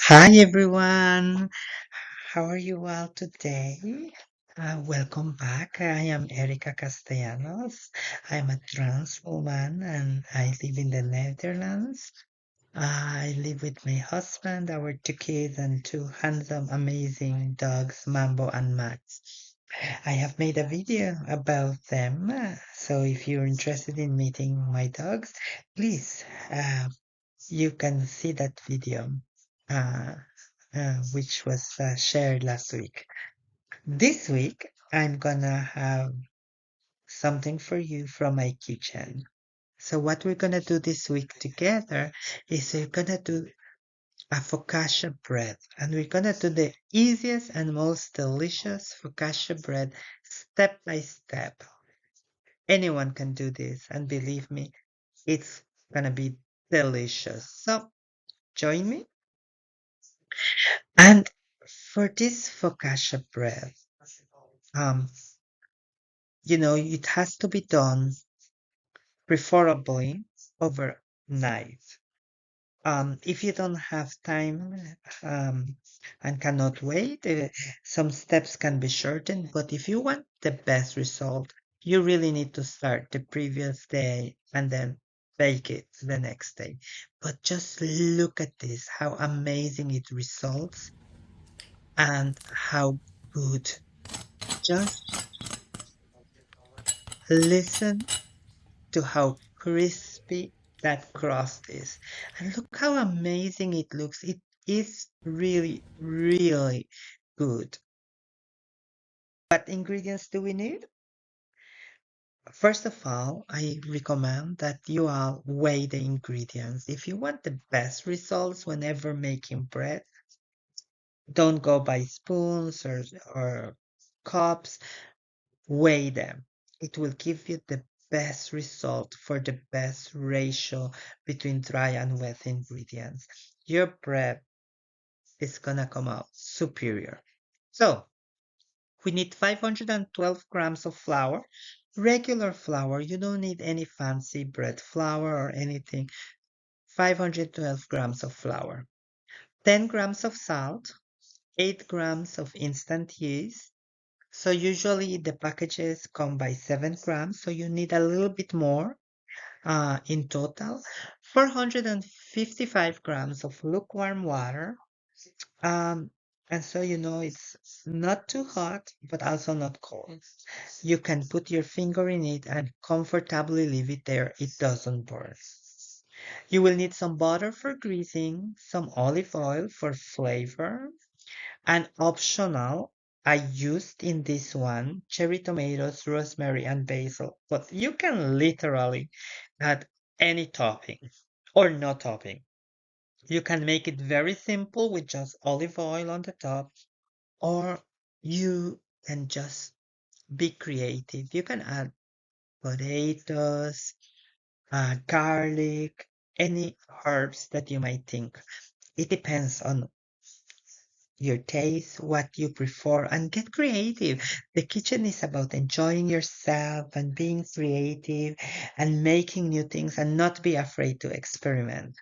Hi everyone, how are you all today? Welcome back. I am Erika Castellanos. I'm a trans woman and I live in the Netherlands. I live with my husband, our two kids, and two handsome, amazing dogs, Mambo and Max. I have made a video about them, so if you're interested in meeting my dogs, please, you can see that video. Uh, which was shared last week. This week, I'm gonna have something for you from my kitchen. So what we're gonna do this week together is we're gonna do a focaccia bread, and we're gonna do the easiest and most delicious focaccia bread step by step. Anyone can do this, and believe me, it's gonna be delicious. So join me. And for this focaccia bread, um, it has to be done preferably overnight. If you don't have time and cannot wait, some steps can be shortened. But if you want the best result, you really need to start the previous day and then bake it the next day. But just look at this, how amazing it results and how good. Just listen to how crispy that crust is. And look how amazing it looks. It is really, really good. What ingredients do we need? First of all, I recommend that you all weigh the ingredients. If you want the best results whenever making bread, don't go by spoons or cups. Weigh them. It will give you the best result for the best ratio between dry and wet ingredients. Your bread is gonna come out superior. So we need 512 grams of flour, regular flour. You don't need any fancy bread flour or anything. 512 grams of flour, 10 grams of salt, 8 grams of instant yeast. So usually the packages come by 7 grams, so you need a little bit more in total. 455 grams of lukewarm water. Um, and so it's not too hot, but also not cold. You can put your finger in it and comfortably leave it there. It doesn't burn. You will need some butter for greasing, some olive oil for flavor, and optional, I used in this one cherry tomatoes, rosemary, and basil. But you can literally add any topping or no topping. You can make it very simple with just olive oil on the top, or you can just be creative. You can add potatoes, garlic, any herbs that you might think. It depends on your taste, what you prefer, and get creative. The kitchen is about enjoying yourself and being creative and making new things and not be afraid to experiment.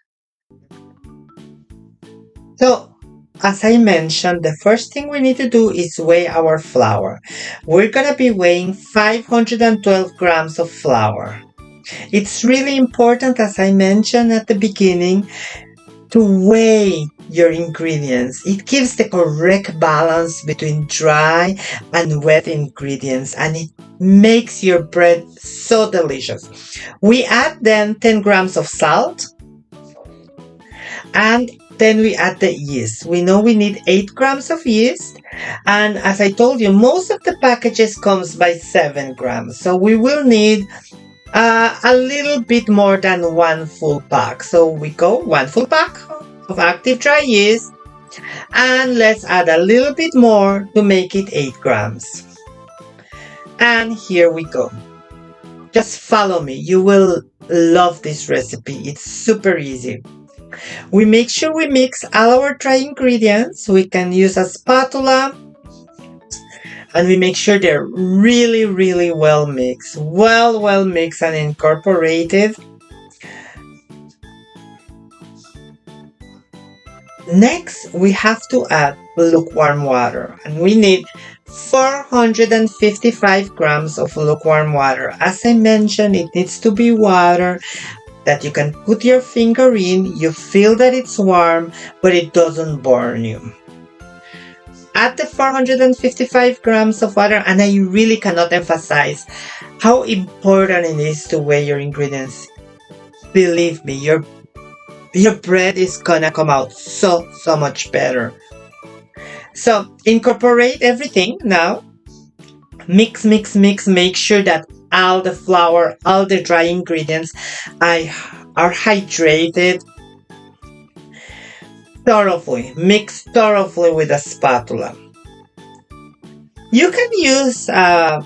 So, as I mentioned, the first thing we need to do is weigh our flour. We're going to be weighing 512 grams of flour. It's really important, as I mentioned at the beginning, to weigh your ingredients. It gives the correct balance between dry and wet ingredients and it makes your bread so delicious. We add then 10 grams of salt and then we add the yeast. We know we need 8 grams of yeast. And as I told you, most of the packages comes by 7 grams. So we will need a little bit more than one full pack. So we go 1 full pack of active dry yeast and let's add a little bit more to make it 8 grams. And here we go. Just follow me. You will love this recipe. It's super easy. We make sure we mix all our dry ingredients. We can use a spatula and we make sure they're really, really well mixed. Well mixed and incorporated. Next, we have to add lukewarm water, and we need 455 grams of lukewarm water. As I mentioned, it needs to be water that you can put your finger in, you feel that it's warm, but it doesn't burn you. Add the 455 grams of water, and I really cannot emphasize how important it is to weigh your ingredients. Believe me, your bread is gonna come out so much better. So incorporate everything now. Mix, mix, mix. Make sure that all the flour, all the dry ingredients are hydrated thoroughly. Mix thoroughly with a spatula. You can use a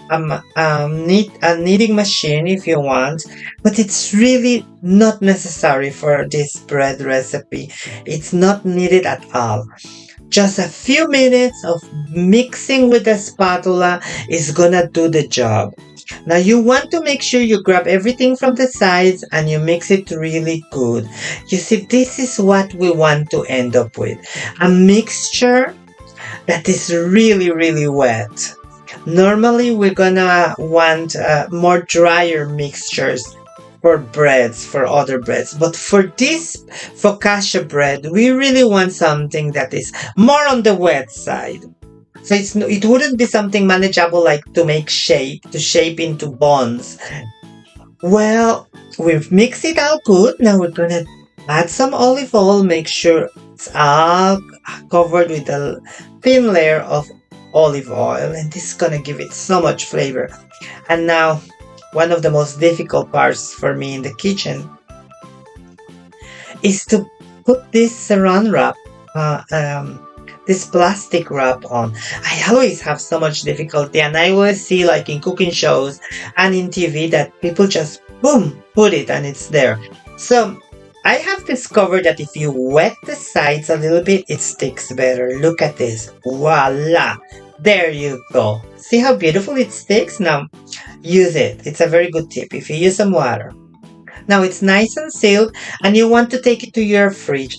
kneading machine if you want, but it's really not necessary for this bread recipe. It's not needed at all. Just a few minutes of mixing with the spatula is gonna do the job. Now you want to make sure you grab everything from the sides and you mix it really good. You see, this is what we want to end up with. A mixture that is really, really wet. Normally we're gonna want more drier mixtures for breads, for other breads. But for this focaccia bread, we really want something that is more on the wet side. So it wouldn't be something manageable like to shape into buns. Well, we've mixed it all good. Now we're gonna add some olive oil, make sure it's all covered with a thin layer of olive oil, and this is gonna give it so much flavor. And now, one of the most difficult parts for me in the kitchen is to put this saran wrap, this plastic wrap on. I always have so much difficulty, and I always see, like in cooking shows and in TV, that people just boom, put it and it's there. So I have discovered that if you wet the sides a little bit, it sticks better. Look at this. Voila! There you go. See how beautiful it sticks? Now, use it. It's a very good tip if you use some water. Now it's nice and sealed, and you want to take it to your fridge.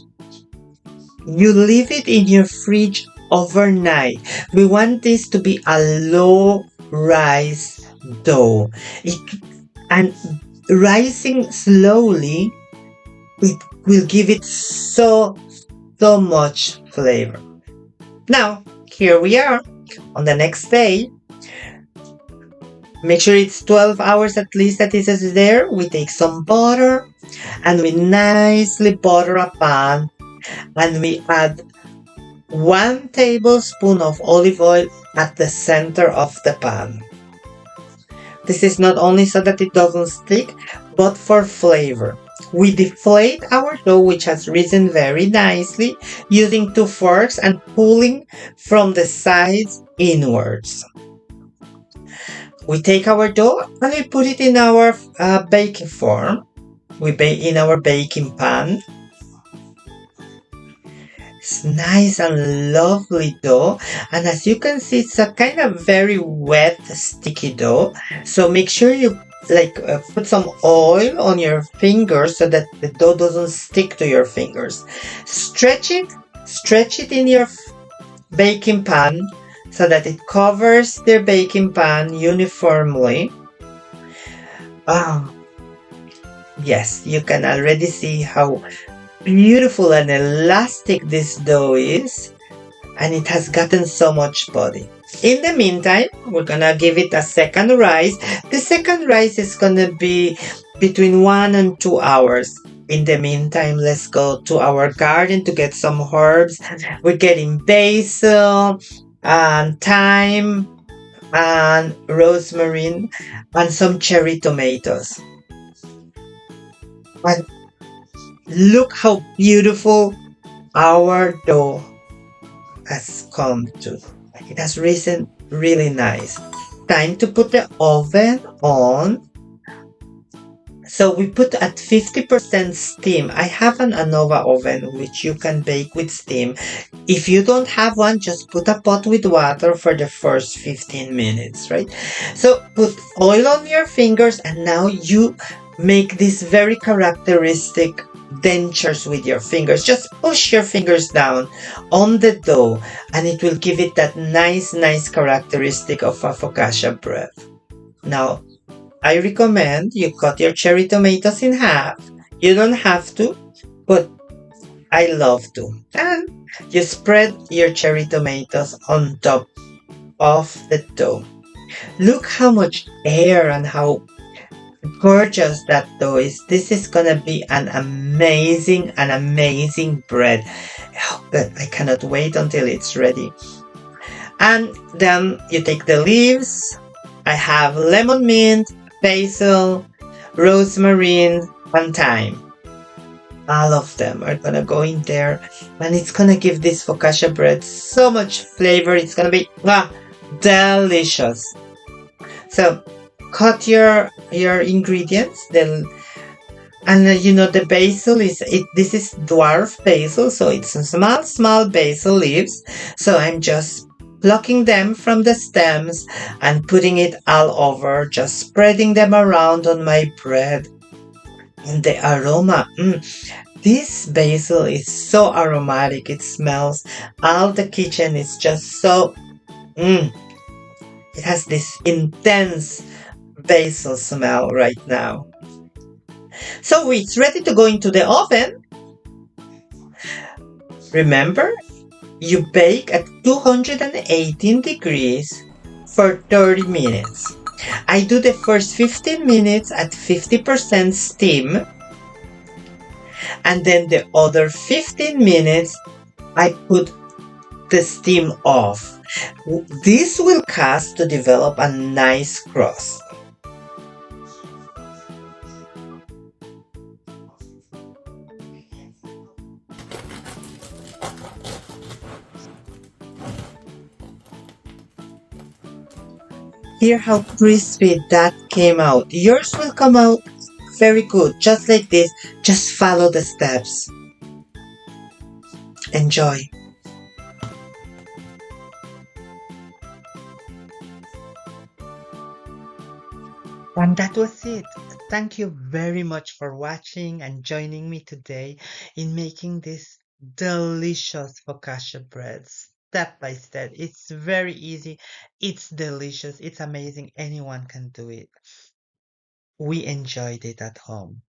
You leave it in your fridge overnight. We want this to be a low rise dough. And rising slowly, it will give it so much flavor. Now, here we are on the next day. Make sure it's 12 hours at least that it is there. We take some butter and we nicely butter a pan, and we add 1 tablespoon of olive oil at the center of the pan. This is not only so that it doesn't stick, but for flavor. We deflate our dough, which has risen very nicely, using 2 forks and pulling from the sides inwards. We take our dough and we put it in our baking form. We bake in our baking pan. It's nice and lovely dough, and as you can see, it's a kind of very wet, sticky dough. So make sure you put some oil on your fingers so that the dough doesn't stick to your fingers. Stretch it in your baking pan so that it covers the baking pan uniformly. Yes, you can already see how beautiful and elastic this dough is, and it has gotten so much body. In the meantime, we're gonna give it a second rise. The second rise is gonna be between 1 and 2 hours. In the meantime, let's go to our garden to get some herbs. We're getting basil and thyme and rosemary and some cherry tomatoes. And look how beautiful our dough has come to. It has risen really nice. Time to put the oven on. So we put at 50% steam. I have an ANOVA oven which you can bake with steam. If you don't have one, just put a pot with water for the first 15 minutes, right? So put oil on your fingers, and now you make this very characteristic dentures with your fingers. Just push your fingers down on the dough and it will give it that nice characteristic of a focaccia bread. Now, I recommend you cut your cherry tomatoes in half. You don't have to, but I love to. And you spread your cherry tomatoes on top of the dough. Look how much air and how gorgeous that dough is. This is gonna be an amazing bread. Oh, good. I cannot wait until it's ready. And then you take the leaves. I have lemon mint, basil, rosemary, and thyme. All of them are gonna go in there, and it's gonna give this focaccia bread so much flavor. It's gonna be delicious. So cut your ingredients. Then and the basil is it. This is dwarf basil, so it's a small basil leaves. So I'm just plucking them from the stems and putting it all over, just spreading them around on my bread. And the aroma, this basil is so aromatic. It smells. All the kitchen is just so. Mm, it has this intense basil smell right now. So it's ready to go into the oven. Remember, you bake at 218 degrees for 30 minutes. I do the first 15 minutes at 50% steam, and then the other 15 minutes I put the steam off. This will cause to develop a nice crust. Hear how crispy that came out. Yours will come out very good, just like this. Just follow the steps. Enjoy. And that was it. Thank you very much for watching and joining me today in making this delicious focaccia bread step by step. It's very easy. It's delicious. It's amazing. Anyone can do it. We enjoyed it at home.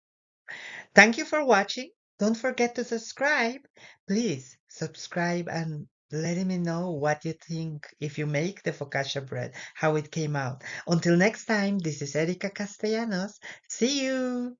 Thank you for watching. Don't forget to subscribe. Please subscribe and let me know what you think if you make the focaccia bread, how it came out. Until next time, this is Erika Castellanos. See you.